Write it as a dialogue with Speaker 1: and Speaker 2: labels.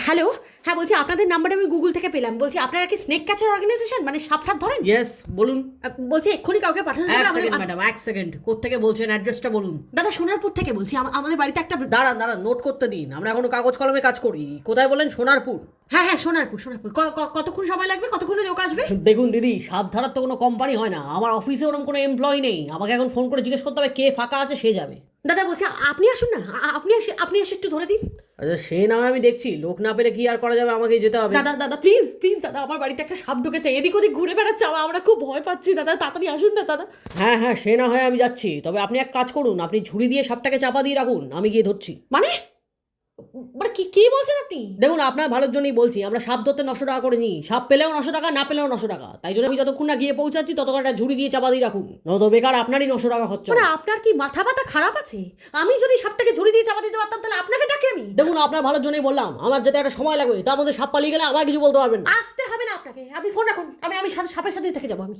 Speaker 1: Hello, হ্যাঁ বলছি আপনাদের নাম্বারটা আমি গুগল থেকে পেলাম। বলছি আপনারা কি স্নেক ক্যাচার অর্গানাইজেশন, মানে সাপ টাপ ধরেন?
Speaker 2: ইয়েস, বলুন।
Speaker 1: বলছি এক্ষুনি কাউকে পাঠানো যাবে?
Speaker 2: এক সেকেন্ড ম্যাডাম, এক সেকেন্ড। কোত্থেকে বলছেন, অ্যাড্রেসটা বলুন।
Speaker 1: দাদা সোনারপুর থেকে বলছি, আমাদের বাড়িতে একটা
Speaker 2: দাঁড়ান দাঁড়ান, নোট করতে দিন। আমরা এখনো কাগজ কলমে কাজ করি। কোথায় বলেন? সোনারপুর।
Speaker 1: হ্যাঁ হ্যাঁ সোনারপুর সোনারপুর। কতক্ষণ সময় লাগবে? কতক্ষণে লোক আসবে?
Speaker 2: দেখুন দিদি, সাপ ধরার তো কোনো কোম্পানি হয় না। আমার অফিসে ওরকম কোনো এমপ্লয়ি নেই। আমাকে এখন ফোন করে জিজ্ঞেস করতে হবে কে ফাঁকা আছে, সে যাবে।
Speaker 1: দাদা বলছি আপনি আসুন না, আপনি এসে একটু ধরে দিন।
Speaker 2: আচ্ছা, সে না হয় আমি দেখছি। লোক না পেলে কি আর করা যাবে, আমাকেই যেতে হবে।
Speaker 1: দাদা দাদা প্লিজ প্লিজ দাদা, আমার বাড়িতে একটা সাপ ঢুকেছে, এদিক ওদিক ঘুরে বেড়াচ্ছে, আমরা খুব ভয় পাচ্ছি দাদা, তাড়াতাড়ি আসুন না দাদা।
Speaker 2: হ্যাঁ হ্যাঁ, সে না হয় আমি যাচ্ছি। তবে আপনি এক কাজ করুন, আপনি ঝুড়ি দিয়ে সাপটাকে চাপা দিয়ে রাখুন, আমি গিয়ে ধরছি।
Speaker 1: মানে মানে কি বলছেন আপনি?
Speaker 2: দেখুন, আপনার ভালোর জন্যই বলছি। আমরা সাপ ধরতে 900 টাকা করে নিই। সাপ পেলেও 900 টাকা, না পেলেও 900 টাকা। তাই জন্য আমি যতক্ষণ না গিয়ে পৌঁছাচ্ছি ততক্ষণ একটা ঝুড়ি দিয়ে চাপা দিয়ে রাখুন, নয়তো বেকার আপনারই 900 টাকা খরচা
Speaker 1: মানে
Speaker 2: হবে।
Speaker 1: আপনার কি মাথা ব্যথা খারাপ আছে? আমি যদি সাপটাকে ঝুড়ি দিয়ে চাপা দিতে পারতাম তাহলে আপনাকে ডাকে আমি।
Speaker 2: দেখুন, আপনার ভালোর জন্যই বললাম। আমার যেতে একটা সময় লাগবে, তার মধ্যে সাপ পালিয়ে গেলে আমায় কিছু বলতে পারবেন না।
Speaker 1: আসতে হবে না আপনাকে, আপনি ফোন রাখুন, আমি সাপের সাথে থেকে যাবো আমি।